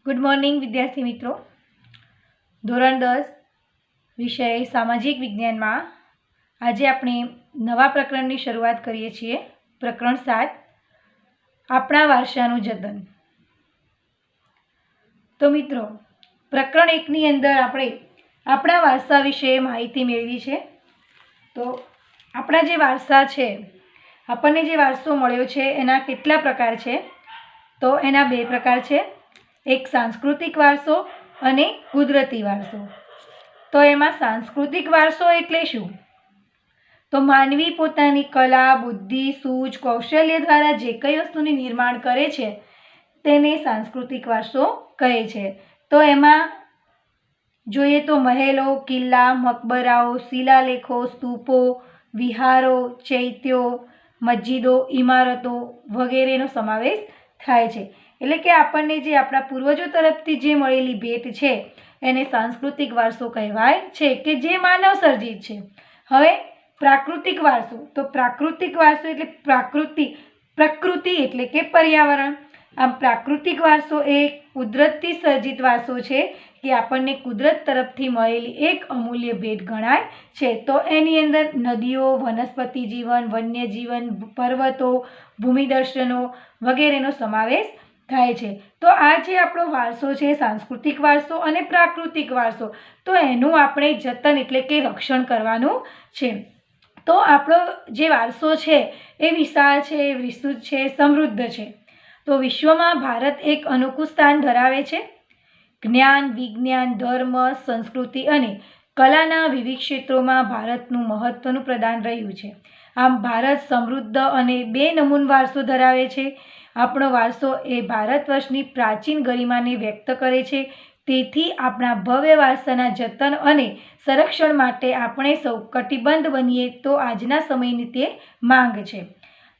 Good morning વિદ્યાર્થી મિત્રો. ધોરણ 10 વિષય સામાજિક વિજ્ઞાનમાં આજે આપણે નવા પ્રકરણની શરૂઆત કરીએ છીએ. પ્રકરણ 7 આપણા વારસાનું જતન. તો મિત્રો, પ્રકરણ 1ની અંદર આપણે આપણા વારસા વિશે માહિતી મેળવી છે. તો આપણા જે વારસા છે, આપણને જે વારસો મળ્યો છે એના કેટલા પ્રકાર છે? તો એના બે પ્રકાર છે. એક સાંસ્કૃતિક વારસો અને કુદરતી વારસો. તો એમાં સાંસ્કૃતિક વારસો એટલે શું? તો માનવી પોતાની કલા, બુદ્ધિ, સૂઝ, કૌશલ્ય દ્વારા જે કંઈ વસ્તુનું નિર્માણ કરે છે તેને સાંસ્કૃતિક વારસો કહે છે. તો એમાં જોઈએ તો મહેલો, કિલ્લા, મકબરાઓ, શિલાલેખો, સ્તૂપો, વિહારો, ચૈત્યો, મસ્જિદો, ઇમારતો વગેરેનો સમાવેશ થાય છે. એટલે કે આપણને જે આપણા પૂર્વજો તરફથી જે મળેલી ભેટ છે એને સાંસ્કૃતિક વારસો કહેવાય છે, કે જે માનવ સર્જિત છે. હવે પ્રાકૃતિક વારસો. તો પ્રાકૃતિક વારસો એટલે પ્રકૃતિ એટલે કે પર્યાવરણ. આમ પ્રાકૃતિક વારસો એ કુદરતી સર્જિત વારસો છે કે આપણને કુદરત તરફથી મળેલી એક અમૂલ્ય ભેટ ગણાય છે. તો એની અંદર નદીઓ, વનસ્પતિ જીવન, વન્ય જીવન, પર્વતો, ભૂમિદર્શનો વગેરેનો સમાવેશ થાય છે. તો આ જે આપણો વારસો છે, સાંસ્કૃતિક વારસો અને પ્રાકૃતિક વારસો, તો એનું આપણે જતન એટલે કે રક્ષણ કરવાનું છે. તો આપણો જે વારસો છે એ વિશાળ છે, વિસ્તૃત છે, સમૃદ્ધ છે. તો વિશ્વમાં ભારત એક અનોખું સ્થાન ધરાવે છે. જ્ઞાન, વિજ્ઞાન, ધર્મ, સંસ્કૃતિ અને કલાના વિવિધ ક્ષેત્રોમાં ભારતનું મહત્ત્વનું પ્રદાન રહ્યું છે. આમ ભારત સમૃદ્ધ અને બેનમૂન વારસો ધરાવે છે. આપણો વારસો એ ભારત વર્ષની પ્રાચીન ગરિમાને વ્યક્ત કરે છે. તેથી આપણા ભવ્ય વારસાના જતન અને સંરક્ષણ માટે આપણે સૌ કટિબદ્ધ બનીએ તો આજના સમયની તે માંગ છે.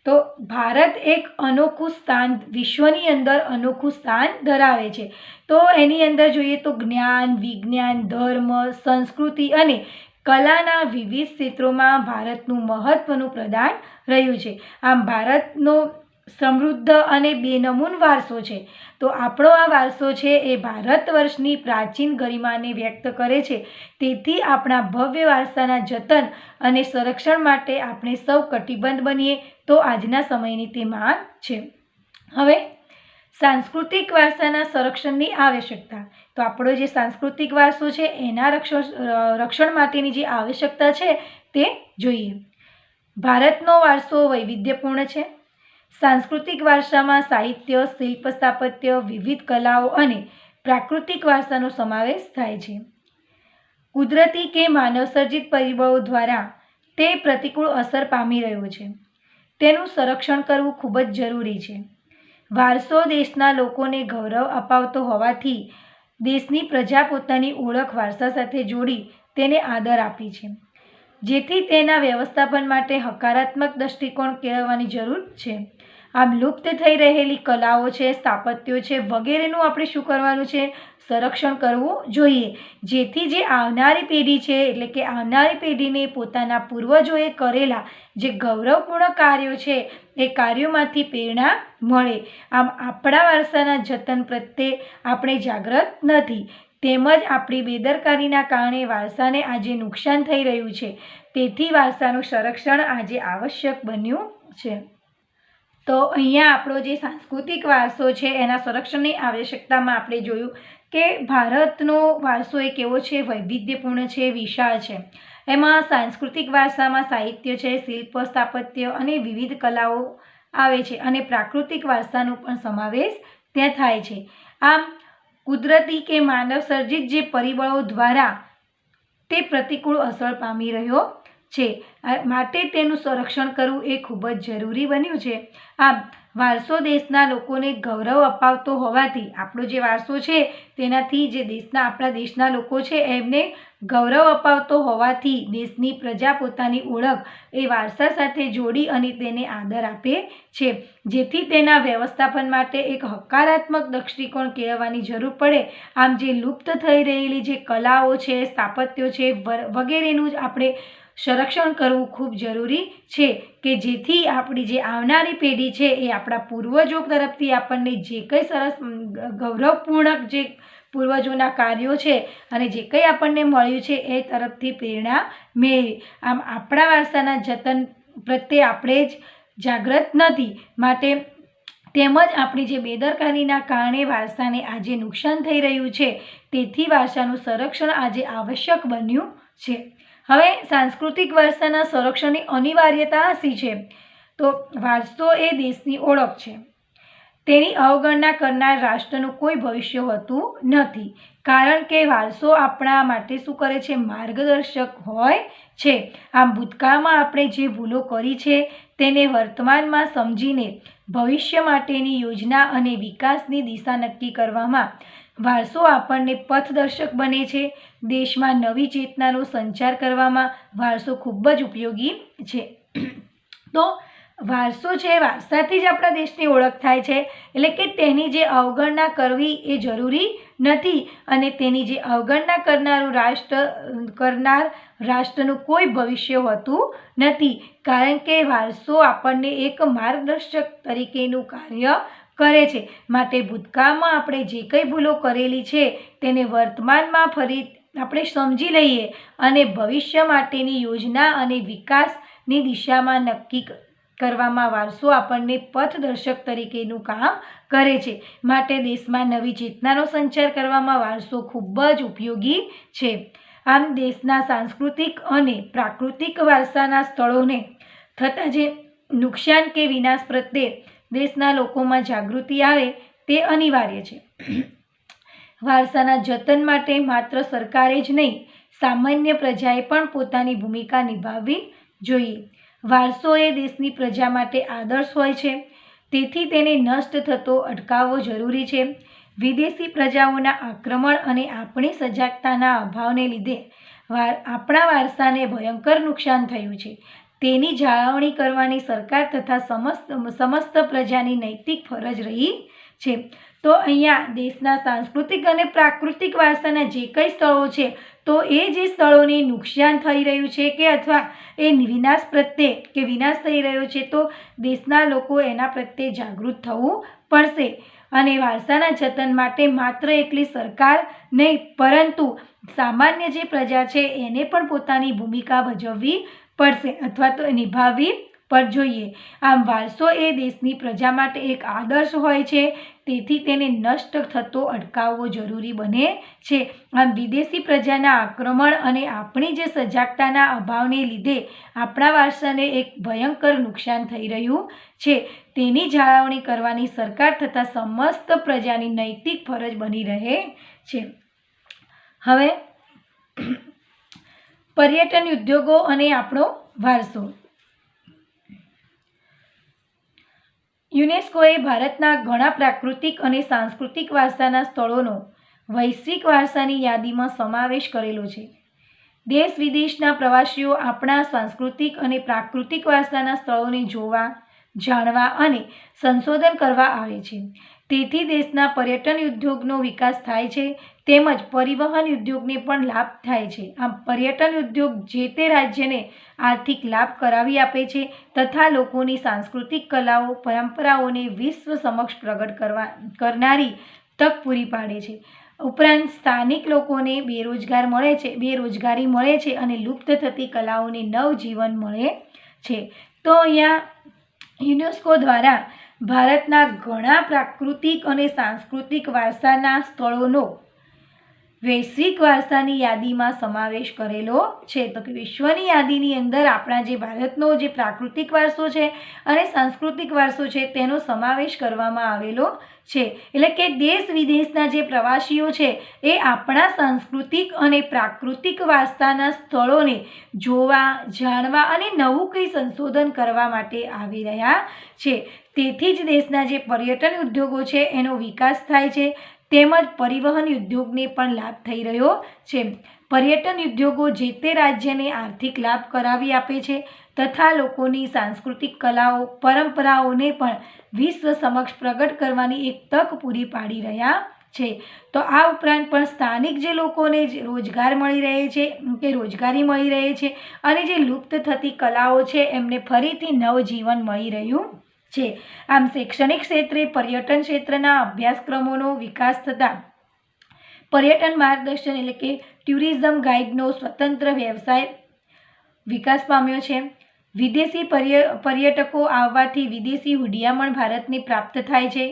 તો ભારત એક અનોખું સ્થાન, વિશ્વની અંદર અનોખું સ્થાન ધરાવે છે. તો એની અંદર જોઈએ તો જ્ઞાન, વિજ્ઞાન, ધર્મ, સંસ્કૃતિ અને કલાના વિવિધ ક્ષેત્રોમાં ભારતનું મહત્ત્વનું પ્રદાન રહ્યું છે. આમ ભારતનો સમૃદ્ધ અને બેનમૂન વારસો છે. તો આપણો આ વારસો છે એ ભારત વર્ષની પ્રાચીન ગરિમાને વ્યક્ત કરે છે. તેથી આપણા ભવ્ય વારસાના જતન અને સંરક્ષણ માટે આપણે સૌ કટિબદ્ધ બનીએ તો આજના સમયની તે માંગ છે. હવે સાંસ્કૃતિક વારસાના સંરક્ષણની આવશ્યકતા. તો આપણો જે સાંસ્કૃતિક વારસો છે એના રક્ષણ માટેની જે આવશ્યકતા છે તે જોઈએ. ભારતનો વારસો વૈવિધ્યપૂર્ણ છે. સાંસ્કૃતિક વારસામાં સાહિત્ય, શિલ્પ, સ્થાપત્ય, વિવિધ કલાઓ અને પ્રાકૃતિક વારસાનો સમાવેશ થાય છે. કુદરતી કે માનવસર્જિત પરિબળો દ્વારા તે પ્રતિકૂળ અસર પામી રહ્યો છે. તેનું સંરક્ષણ કરવું ખૂબ જ જરૂરી છે. વારસો દેશના લોકોને ગૌરવ અપાવતો હોવાથી દેશની પ્રજા પોતાની ઓળખ વારસા સાથે જોડી તેને આદર આપી છે. જેથી તેના વ્યવસ્થાપન માટે હકારાત્મક દૃષ્ટિકોણ કેળવવાની જરૂર છે. આમ લુપ્ત થઈ રહેલી કલાઓ છે, સ્થાપત્યો છે વગેરેનું આપણે શું કરવાનું છે? સંરક્ષણ કરવું જોઈએ. જેથી જે આવનારી પેઢી છે, એટલે કે આવનારી પેઢીને પોતાના પૂર્વજોએ કરેલા જે ગૌરવપૂર્ણ કાર્યો છે એ કાર્યોમાંથી પ્રેરણા મળે. આમ આપણા વારસાના જતન પ્રત્યે આપણે જાગૃત નથી, તેમજ આપણી બેદરકારીના કારણે વારસાને આજે નુકસાન થઈ રહ્યું છે. તેથી વારસાનું સંરક્ષણ આજે આવશ્યક બન્યું છે. તો અહીંયા આપણો જે સાંસ્કૃતિક વારસો છે એના સંરક્ષણની આવશ્યકતામાં આપણે જોયું કે ભારતનો વારસો એ કેવો છે? વૈવિધ્યપૂર્ણ છે, વિશાળ છે. એમાં સાંસ્કૃતિક વારસામાં સાહિત્ય છે, શિલ્પ, સ્થાપત્ય અને વિવિધ કલાઓ આવે છે અને પ્રાકૃતિક વારસાનો પણ સમાવેશ ત્યાં થાય છે. આમ કુદરતી કે માનવ સર્જિત જે પરિબળો દ્વારા તે પ્રતિકૂળ અસર પામી રહ્યો છે, માટે તેનું સંરક્ષણ કરવું એ ખૂબ જ જરૂરી બન્યું છે. આમ વારસો દેશના લોકોને ગૌરવ અપાવતો હોવાથી આપણો જે વારસો છે તેનાથી જે આપણા દેશના લોકો છે એમને ગૌરવ અપાવતો હોવાથી દેશની પ્રજા પોતાની ઓળખ એ વારસા સાથે જોડી અને તેને આદર આપે છે, જેથી તેના વ્યવસ્થાપન માટે એક હકારાત્મક દૃષ્ટિકોણ કેળવવાની જરૂર પડે. આમ જે લુપ્ત થઈ રહેલી જે કલાઓ છે, સ્થાપત્યો છે વગેરેનું જ આપણે સંરક્ષણ કરવું ખૂબ જરૂરી છે કે જેથી આપણી જે આવનારી પેઢી છે એ આપણા પૂર્વજો તરફથી આપણને જે કંઈ સરસ ગૌરવપૂર્ણક જે પૂર્વજોના કાર્યો છે અને જે કંઈ આપણને મળ્યું છે એ તરફથી પ્રેરણા મેળવી. આમ આપણા વારસાના જતન પ્રત્યે આપણે જ જાગૃત નથી, માટે તેમજ આપણી જે બેદરકારીના કારણે વારસાને આજે નુકસાન થઈ રહ્યું છે, તેથી વારસાનું સંરક્ષણ આજે આવશ્યક બન્યું છે. હવે સાંસ્કૃતિક વારસાના સંરક્ષણની અનિવાર્યતા શી છે? તો વારસો એ દેશની ઓળખ છે. તેની અવગણના કરનાર રાષ્ટ્રનું કોઈ ભવિષ્ય હોતું નથી, કારણ કે વારસો આપણા માટે શું કરે છે? માર્ગદર્શક હોય છે. આમ ભૂતકાળમાં આપણે જે ભૂલો કરી છે તેને વર્તમાનમાં સમજીને ભવિષ્ય માટેની યોજના અને વિકાસની દિશા નક્કી કરવામાં વારસો આપણને પથદર્શક બને છે. દેશમાં નવી ચેતનાનો સંચાર કરવામાં વારસો ખૂબ જ ઉપયોગી છે. તો વારસો છે, વારસાથી જ આપણા દેશની ઓળખ થાય છે, એટલે કે તેની જે અવગણના કરવી એ જરૂરી નથી અને તેની જે અવગણના કરનાર રાષ્ટ્રનું કોઈ ભવિષ્ય હોતું નથી, કારણ કે વારસો આપણને એક માર્ગદર્શક તરીકેનું કાર્ય કરે છે. માટે ભૂતકાળમાં આપણે જે કંઈ ભૂલો કરેલી છે તેને વર્તમાનમાં ફરી આપણે સમજી લઈએ અને ભવિષ્ય માટેની યોજના અને વિકાસની દિશામાં નક્કી કરવામાં વારસો આપણને પથદર્શક તરીકેનું કામ કરે છે. માટે દેશમાં નવી ચેતનાનો સંચાર કરવામાં વારસો ખૂબ જ ઉપયોગી છે. આમ દેશના સાંસ્કૃતિક અને પ્રાકૃતિક વારસાના સ્થળોને થતા જે નુકસાન કે વિનાશ પ્રત્યે દેશના લોકોમાં જાગૃતિ આવે તે અનિવાર્ય છે. વારસાના જતન માટે માત્ર સરકારે જ નહીં, સામાન્ય પ્રજાએ પણ પોતાની ભૂમિકા નિભાવવી જોઈએ. વારસો એ દેશની પ્રજા માટે આદર્શ હોય છે, તેથી તેને નષ્ટ થતો અટકાવવો જરૂરી છે. વિદેશી પ્રજાઓના આક્રમણ અને આપણી સજાગતાના અભાવને લીધે આપણા વારસાને ભયંકર નુકસાન થયું છે. તેની જાળવણી કરવાની સરકાર તથા સમસ્ત પ્રજાની નૈતિક ફરજ રહી છે. તો અહીંયા દેશના સાંસ્કૃતિક અને પ્રાકૃતિક વારસાના જે કંઈ સ્થળો છે, તો એ જે સ્થળોને નુકસાન થઈ રહ્યું છે કે અથવા એ વિનાશ થઈ રહ્યો છે, તો દેશના લોકો એના પ્રત્યે જાગૃત થવું પડશે અને વારસાના જતન માટે માત્ર એકલી સરકાર નહીં, પરંતુ સામાન્ય જે પ્રજા છે એને પણ પોતાની ભૂમિકા ભજવવી પડશે અથવા તો નિભાવવી પણ જોઈએ. આમ વારસો એ દેશની પ્રજા માટે એક આદર્શ હોય છે, તેથી તેને નષ્ટ થતો અટકાવવો જરૂરી બને છે. આમ વિદેશી પ્રજાના આક્રમણ અને આપણી જે સજાગતાના અભાવને લીધે આપણા વારસાને એક ભયંકર નુકસાન થઈ રહ્યું છે, તેની જાળવણી કરવાની સરકાર તથા સમસ્ત પ્રજાની નૈતિક ફરજ બની રહે છે. હવે પર્યટન ઉદ્યોગો અને આપણો વારસો. યુનેસ્કોએ ભારતના ઘણા પ્રાકૃતિક અને સાંસ્કૃતિક વારસાના સ્થળોનો વૈશ્વિક વારસાની યાદીમાં સમાવેશ કરેલો છે. દેશ વિદેશના પ્રવાસીઓ આપણા સાંસ્કૃતિક અને પ્રાકૃતિક વારસાના સ્થળોને જોવા, જાણવા અને સંશોધન કરવા આવે છે. તેથી દેશના પર્યટન ઉદ્યોગનો વિકાસ થાય છે, તેમજ પરિવહન ઉદ્યોગને પણ લાભ થાય છે. આમ પર્યટન ઉદ્યોગ જે તે રાજ્યને આર્થિક લાભ કરાવી આપે છે તથા લોકોની સાંસ્કૃતિક કલાઓ પરંપરાઓને વિશ્વ સમક્ષ પ્રગટ કરનારી તક પૂરી પાડે છે. ઉપરાંત સ્થાનિક લોકોને બેરોજગારી મળે છે અને લુપ્ત થતી કલાઓને નવજીવન મળે છે. તો અહીંયા યુનેસ્કો દ્વારા ભારતના ઘણા પ્રાકૃતિક અને સાંસ્કૃતિક વારસાના સ્થળોનો વૈશ્વિક વારસાની યાદીમાં સમાવેશ કરેલો છે. તો કે વિશ્વની યાદીની અંદર આપણા જે ભારતનો જે પ્રાકૃતિક વારસો છે અને સાંસ્કૃતિક વારસો છે તેનો સમાવેશ કરવામાં આવેલો છે. એટલે કે દેશ વિદેશના જે પ્રવાસીઓ છે એ આપણા સાંસ્કૃતિક અને પ્રાકૃતિક વારસાના સ્થળોને જોવા, જાણવા અને નવું કંઈ સંશોધન કરવા માટે આવી રહ્યા છે. તેથી જ દેશના જે પર્યટન ઉદ્યોગો છે એનો વિકાસ થાય છે, તેમજ પરિવહન ઉદ્યોગને પણ લાભ થઈ રહ્યો છે. પર્યટન ઉદ્યોગો જે તે રાજ્યને આર્થિક લાભ કરાવી આપે છે તથા લોકોની સાંસ્કૃતિક કલાઓ પરંપરાઓને પણ વિશ્વ સમક્ષ પ્રગટ કરવાની એક તક પૂરી પાડી રહ્યા છે. તો આ ઉપરાંત પણ સ્થાનિક જે લોકોને રોજગાર મળી રહે છે કે રોજગારી મળી રહે છે અને જે લુપ્ત થતી કલાઓ છે એમને ફરીથી નવજીવન મળી રહ્યું છે. આમ શૈક્ષણિક ક્ષેત્રે પર્યટન ક્ષેત્રના અભ્યાસક્રમોનો વિકાસ થતાં પર્યટન માર્ગદર્શન એટલે કે ટુરિઝમ ગાઈડનો સ્વતંત્ર વ્યવસાય વિકાસ પામ્યો છે. વિદેશી પર્યટકો આવવાથી વિદેશી હુડિયામણ ભારતને પ્રાપ્ત થાય છે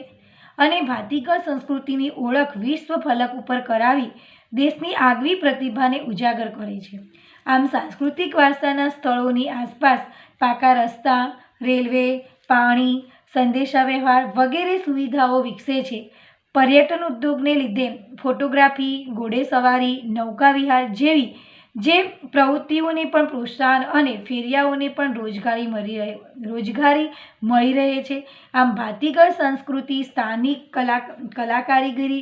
અને ભાતીગળ સંસ્કૃતિની ઓળખ વિશ્વ ફલક ઉપર કરાવી દેશની આગવી પ્રતિભાને ઉજાગર કરે છે. આમ સાંસ્કૃતિક વારસાના સ્થળોની આસપાસ પાકા રસ્તા, રેલવે, પાણી, સંદેશાવ્યવહાર વગેરે સુવિધાઓ વિકસે છે. પર્યટન ઉદ્યોગને લીધે ફોટોગ્રાફી, ઘોડેસવારી, નૌકાવિહાર જેવી જે પ્રવૃત્તિઓને પણ પ્રોત્સાહન અને ફેરિયાઓને પણ રોજગારી મળી રહે છે. આમ ભાતીગળ સંસ્કૃતિ સ્થાનિક કલાકારીગરી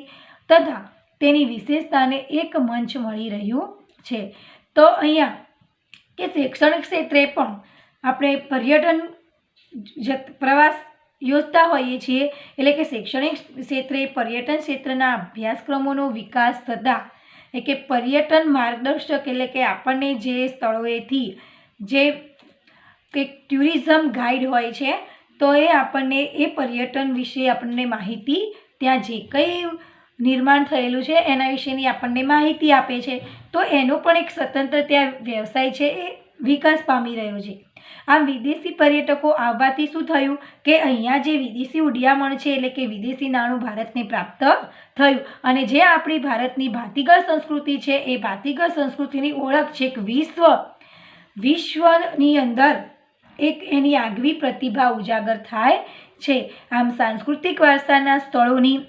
તથા તેની વિશેષતાને એક મંચ મળી રહ્યું છે. તો અહીંયા કે શૈક્ષણિક ક્ષેત્રે પણ આપણે પર્યટન પ્રવાસ યોજતા હોઈએ છીએ એટલે કે શૈક્ષણિક ક્ષેત્રે પર્યટન ક્ષેત્રના અભ્યાસક્રમોનો વિકાસ થતાં કે પર્યટન માર્ગદર્શક એટલે કે આપણને જે સ્થળોએથી જે કંઈક ટુરિઝમ ગાઈડ હોય છે તો એ આપણને એ પર્યટન વિશે આપણને માહિતી ત્યાં જે કંઈ નિર્માણ થયેલું છે એના વિશેની આપણને માહિતી આપે છે. તો એનો પણ એક સ્વતંત્ર ત્યાં વ્યવસાય છે એ વિકાસ પામી રહ્યો છે. આમ વિદેશી પર્યટકો આવવાથી શું થયું કે અહીંયા જે વિદેશી હુડિયામણ છે એટલે કે વિદેશી નાણું ભારતને પ્રાપ્ત થયું અને જે આપણી ભારતની ભાતીગળ સંસ્કૃતિ છે એ ભાતીગળ સંસ્કૃતિની ઓળખ છે કે વિશ્વની અંદર એક એની આગવી પ્રતિભા ઉજાગર થાય છે. આમ સાંસ્કૃતિક વારસાના સ્થળોની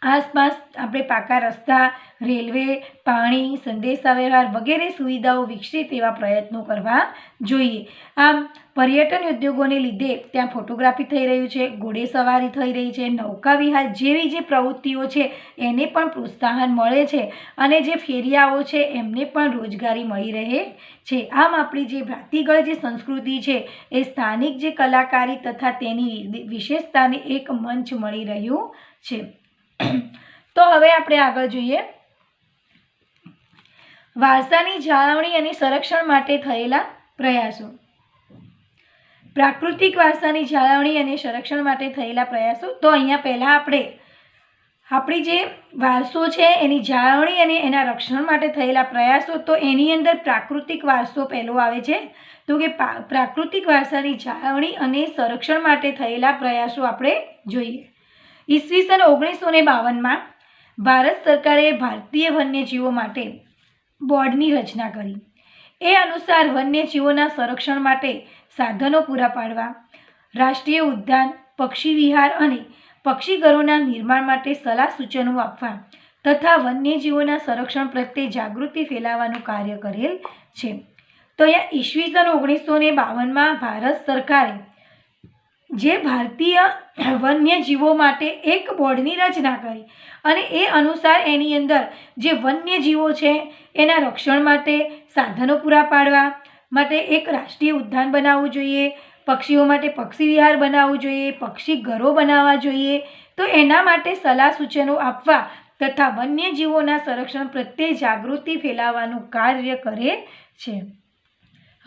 આસપાસ આપણે પાકા રસ્તા, રેલવે, પાણી, સંદેશાવ્યવહાર વગેરે સુવિધાઓ વિકસે તેવા પ્રયત્નો કરવા જોઈએ. આમ પર્યટન ઉદ્યોગોને લીધે ત્યાં ફોટોગ્રાફી થઈ રહ્યું છે, ઘોડેસવારી થઈ રહી છે, નૌકાવિહાર જેવી જે પ્રવૃત્તિઓ છે એને પણ પ્રોત્સાહન મળે છે અને જે ફેરિયાઓ છે એમને પણ રોજગારી મળી રહે છે. આમ આપણી જે ભાતીગળ જે સંસ્કૃતિ છે એ સ્થાનિક જે કલાકારી તથા તેની વિશેષતાને એક મંચ મળી રહ્યું છે. તો હવે આપણે આગળ જોઈએ વારસાની જાળવણી અને સંરક્ષણ માટે થયેલા પ્રયાસો. પ્રાકૃતિક વારસાની જાળવણી અને સંરક્ષણ માટે થયેલા પ્રયાસો. તો અહીંયા પહેલાં આપણી જે વારસો છે એની જાળવણી અને એના રક્ષણ માટે થયેલા પ્રયાસો. તો એની અંદર પ્રાકૃતિક વારસો પહેલો આવે છે. તો કે પ્રાકૃતિક વારસાની જાળવણી અને સંરક્ષણ માટે થયેલા પ્રયાસો આપણે જોઈએ. ઈસવીસન 1952માં ભારત સરકારે ભારતીય વન્યજીવો માટે બોર્ડની રચના કરી. એ અનુસાર વન્યજીવોના સંરક્ષણ માટે સાધનો પૂરા પાડવા, રાષ્ટ્રીય ઉદ્યાન, પક્ષી વિહાર અને પક્ષીઘરોના નિર્માણ માટે સલાહ સૂચનો આપવા તથા વન્યજીવોના સંરક્ષણ પ્રત્યે જાગૃતિ ફેલાવવાનું કાર્ય કરેલ છે. તો અહીંયા ઈસવીસન 1952માં ભારત સરકારે જે ભારતીય વન્યજીવો માટે એક બોર્ડની રચના કરી અને એ અનુસાર એની અંદર જે વન્યજીવો છે એના રક્ષણ માટે સાધનો પૂરા પાડવા માટે એક રાષ્ટ્રીય ઉદ્યાન બનાવવું જોઈએ, પક્ષીઓ માટે પક્ષી વિહાર બનાવવું જોઈએ, પક્ષી ઘરો બનાવવા જોઈએ. તો એના માટે સલાહ સૂચનો આપવા તથા વન્યજીવોના સંરક્ષણ પ્રત્યે જાગૃતિ ફેલાવવાનું કાર્ય કરે છે.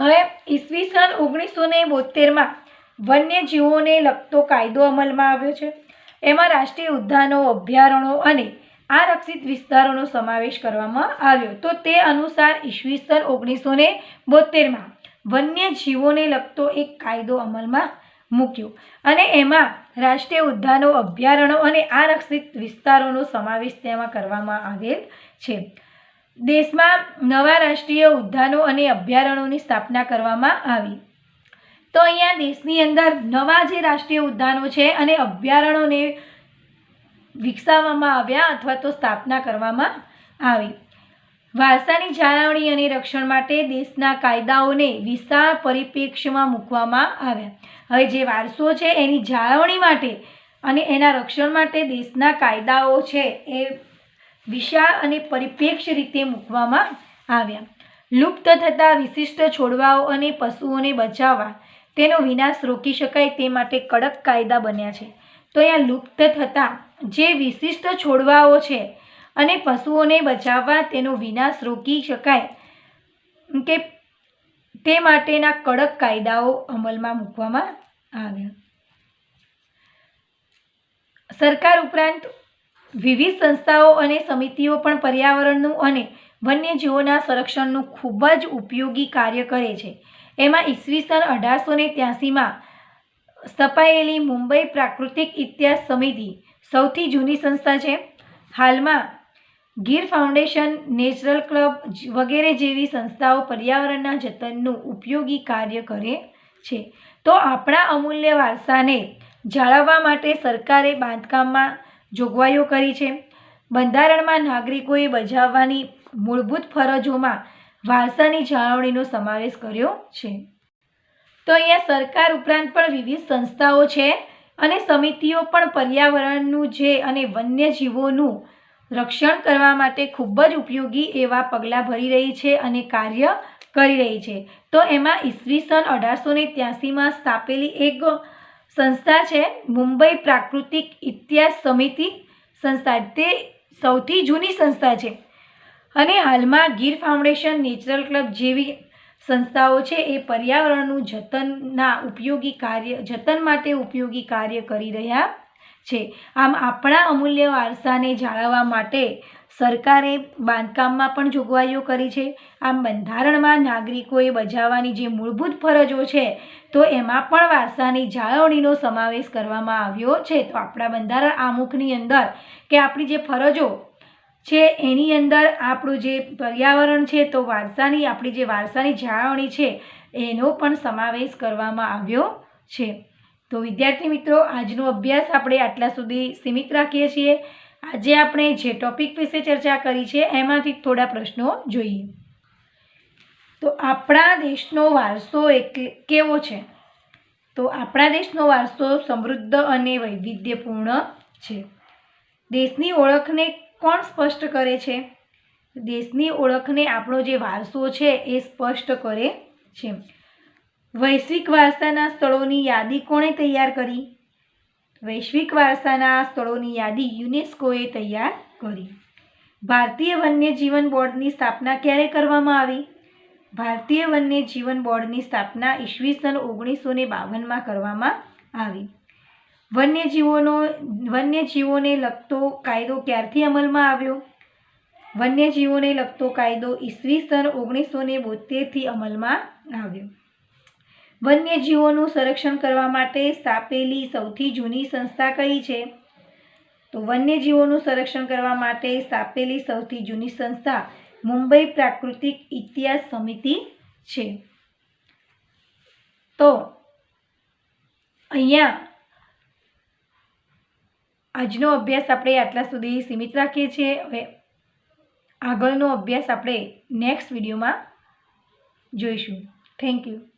હવે ઈસવીસન 1972માં વન્યજીવોને લગતો કાયદો અમલમાં આવ્યો છે. એમાં રાષ્ટ્રીય ઉદ્યાનો, અભયારણ્યો અને આરક્ષિત વિસ્તારોનો સમાવેશ કરવામાં આવ્યો. તો તે અનુસાર ઈસવીસન 1972માં વન્યજીવોને લગતો એક કાયદો અમલમાં મૂક્યો અને એમાં રાષ્ટ્રીય ઉદ્યાનો, અભયારણ્યો અને આરક્ષિત વિસ્તારોનો સમાવેશ તેમાં કરવામાં આવેલ છે. દેશમાં નવા રાષ્ટ્રીય ઉદ્યાનો અને અભયારણ્યોની સ્થાપના કરવામાં આવી. તો અહીંયા દેશની અંદર નવા જે રાષ્ટ્રીય ઉદ્યાનો છે અને અભયારણ્યોને વિકસાવવામાં આવ્યા અથવા તો સ્થાપના કરવામાં આવી. વારસાની જાળવણી અને રક્ષણ માટે દેશના કાયદાઓને વિશાળ પરિપ્રેક્ષ્યમાં મૂકવામાં આવ્યા. હવે જે વારસો છે એની જાળવણી માટે અને એના રક્ષણ માટે દેશના કાયદાઓ છે એ વિશાળ અને પરિપ્રેક્ષ્ય રીતે મૂકવામાં આવ્યા. લુપ્ત થતા વિશિષ્ટ છોડવાઓ અને પશુઓને બચાવવા તેનો વિનાશ રોકી શકાય તે માટે કડક કાયદા બન્યા છે. તો અહીંયા લુપ્ત થતા જે વિશિષ્ટ છોડવાઓ છે અને પશુઓને બચાવવા તેનો વિનાશ રોકી શકાય કે તે માટેના કડક કાયદાઓ અમલમાં મૂકવામાં આવ્યા. સરકાર ઉપરાંત વિવિધ સંસ્થાઓ અને સમિતિઓ પણ પર્યાવરણનું અને વન્યજીવોના સંરક્ષણનું ખૂબ જ ઉપયોગી કાર્ય કરે છે. એમાં ઈસવીસન 1883માં સ્થપાયેલી મુંબઈ પ્રાકૃતિક ઇતિહાસ સમિતિ સૌથી જૂની સંસ્થા છે. હાલમાં ગીર ફાઉન્ડેશન, નેચરલ ક્લબ વગેરે જેવી સંસ્થાઓ પર્યાવરણના જતનનું ઉપયોગી કાર્ય કરે છે. તો આપણા અમૂલ્ય વારસાને જાળવવા માટે સરકારે બાંધકામમાં જોગવાઈઓ કરી છે. બંધારણમાં નાગરિકોએ બજાવવાની મૂળભૂત ફરજોમાં વારસાની જાળવણીનો સમાવેશ કર્યો છે. તો અહીંયા સરકાર ઉપરાંત પણ વિવિધ સંસ્થાઓ છે અને સમિતિઓ પણ પર્યાવરણનું અને વન્યજીવોનું રક્ષણ કરવા માટે ખૂબ જ ઉપયોગી એવા પગલાં ભરી રહી છે અને કાર્ય કરી રહી છે. તો એમાં ઈસવીસન 1883માં સ્થાપેલી એક સંસ્થા છે મુંબઈ પ્રાકૃતિક ઇતિહાસ સમિતિ સંસ્થા. તે સૌથી જૂની સંસ્થા છે અને હાલમાં ગીર ફાઉન્ડેશન, નેચરલ ક્લબ જેવી સંસ્થાઓ છે એ પર્યાવરણનું જતન માટે ઉપયોગી કાર્ય કરી રહ્યા છે. આમ આપણા અમૂલ્ય વારસાને જાળવવા માટે સરકારે બાંધકામમાં પણ જોગવાઈઓ કરી છે. આમ બંધારણમાં નાગરિકોએ બજાવવાની જે મૂળભૂત ફરજો છે તો એમાં પણ વારસાની જાળવણીનો સમાવેશ કરવામાં આવ્યો છે. તો આપણા બંધારણ આમુખની અંદર કે આપણી જે ફરજો છે એની અંદર આપણું જે પર્યાવરણ છે તો આપણી જે વારસાની જાળવણી છે એનો પણ સમાવેશ કરવામાં આવ્યો છે. તો વિદ્યાર્થી મિત્રો, આજનો અભ્યાસ આપણે આટલા સુધી સીમિત રાખીએ છીએ. આજે આપણે જે ટોપિક વિશે ચર્ચા કરી છે એમાંથી થોડા પ્રશ્નો જોઈએ. તો આપણા દેશનો વારસો કેવો છે? તો આપણા દેશનો વારસો સમૃદ્ધ અને વૈવિધ્યપૂર્ણ છે. દેશની ઓળખને કોણ સ્પષ્ટ કરે છે? દેશની ઓળખને આપણો જે વારસો છે એ સ્પષ્ટ કરે છે. વૈશ્વિક વારસાના સ્થળોની યાદી કોણે તૈયાર કરી? વૈશ્વિક વારસાના સ્થળોની યાદી યુનેસ્કોએ તૈયાર કરી. ભારતીય વન્યજીવન બોર્ડની સ્થાપના ક્યારે કરવામાં આવી? ભારતીય વન્યજીવન બોર્ડની સ્થાપના ઈસવીસન 1952માં કરવામાં આવી. વન્યજીવોને લગતો કાયદો ક્યારથી અમલમાં આવ્યો? વન્યજીવોને લગતો કાયદો ઈસવીસન 1972થી અમલમાં આવ્યો. વન્યજીવોનું સંરક્ષણ કરવા માટે સ્થાપેલી સૌથી જૂની સંસ્થા કઈ છે? તો વન્યજીવોનું સંરક્ષણ કરવા માટે સ્થાપેલી સૌથી જૂની સંસ્થા મુંબઈ પ્રાકૃતિક ઇતિહાસ સમિતિ છે. તો અહીંયા આજનો અભ્યાસ આપણે આટલા સુધી સીમિત રાખીએ છીએ. હવે આગળનો અભ્યાસ આપણે નેક્સ્ટ વિડીયોમાં જોઈશું. Thank you.